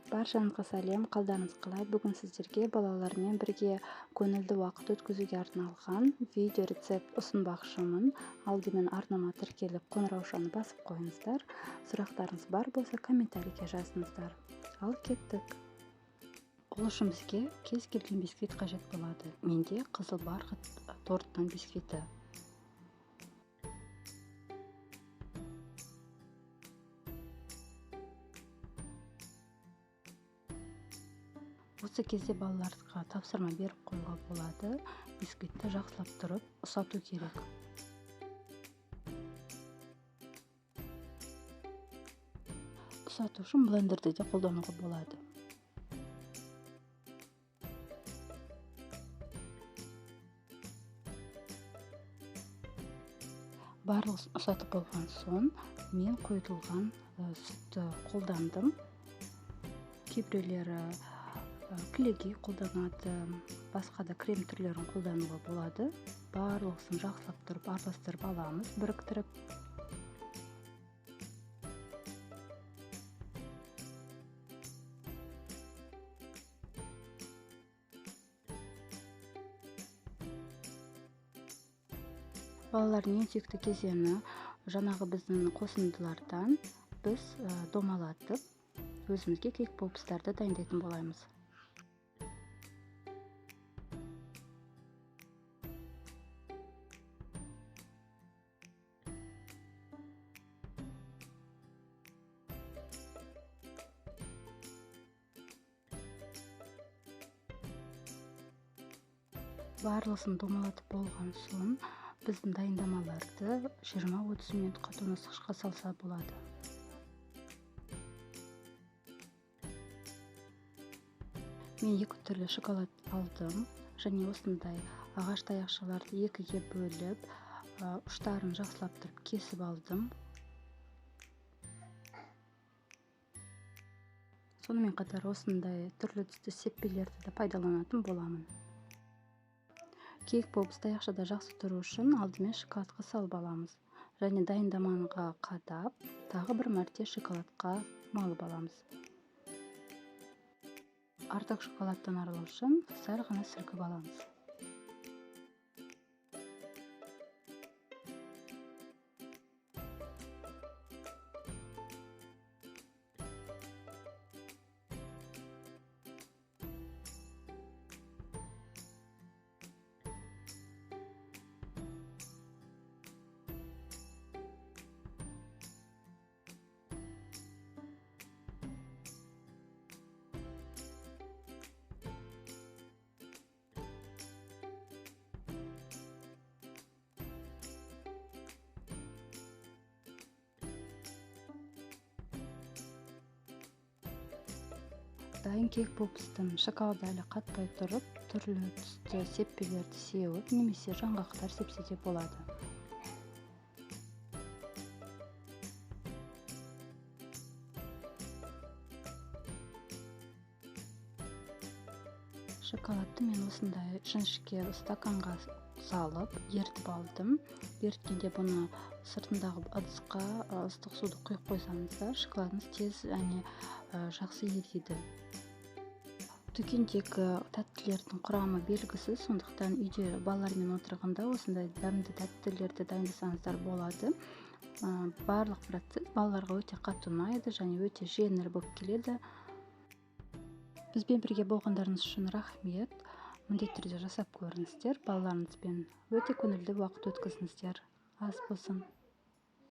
Баршаңызға сәлем, қалдарыңыз қалай? Бүгін сіздерге балалармен бірге көңілді уақыт өткізуге арналған видео рецепт ұсынбақшымын. Алдымен арнама тіркеліп, қоңыраушаны басып қойыңыздар. Сұрақтарыңыз бар болса, комментарийге жазыңыздар. Ал кеттік. Ол үшін бізге кез келген бисквит қажет болады. Менде қызыл барқыт торттың бисквиті. Осы кезде балаларға тапсырма беріп қоюға болады. Бисквитті жақсылап тұрып ұсату керек. Ұсату үшін блендерді де қолдануға болады. Барлығын ұсатып болған соң, мен қойытылған сүтті қолдандым. Кейбіреулері кілегей қолданады, басқа да крем түрлерін қолдануға болады. Барлығын жақсылап тұрып араластырып аламыз, біріктіріп. Балалардың ең сүйікті кезеңі жаңағы біздің қосындылардан біз домалатып, өзімізге кек попстарды дайындайтын боламыз. Барлығын домалатып болған соң, біздің дайындамаларды 20-30 минутқа тоңазытқышқа салса болады. Мен 2 түрлі шоколад алдым, және осындай ағаш таяқшаларды екіге бөліп, ұштарын жақсылап тұрып кесіп алдым. Сонымен қатар осындай түрлі түсті сеппелерді де пайдаланатын боламын. Кек попс таяқшада жақсы тұру үшін алдымен шоколадқа салып аламыз. Және дайындамаға қадап, тағы бір мәрте шоколадқа малып аламыз. Артық шоколадтан арылу үшін сәл ғана сілкіп аламыз. Дайын кек попстың шоколады әлі қатпай тұрып, түрлі түсті сеппелерді сеуіп, немесе жаңғақтар сепсе де болады. Шоколадты мен осындай жіңішке стаканға салып, ертіп алдым. Ерткенде бұны сыртындағы ыдысқа ыстық суды құйып қойсаңыздар, шоколадыңыз тез және жақсы ериді. Дүкендегі тәттілердің құрамы белгісіз, сондықтан үйде балалармен отырғанда осындай дәмді тәттілерді дайындасаңыздар болады. Барлық процесс балаларға өте қатты ұнайды және өте жеңіл болып келеді. Бізбен бірге болғандарыңыз үшін рахмет. Міндетті түрде жасап көріңіздер. Балаларыңызбен өте көңілді уақыт өткізіңіздер. Ас болсын.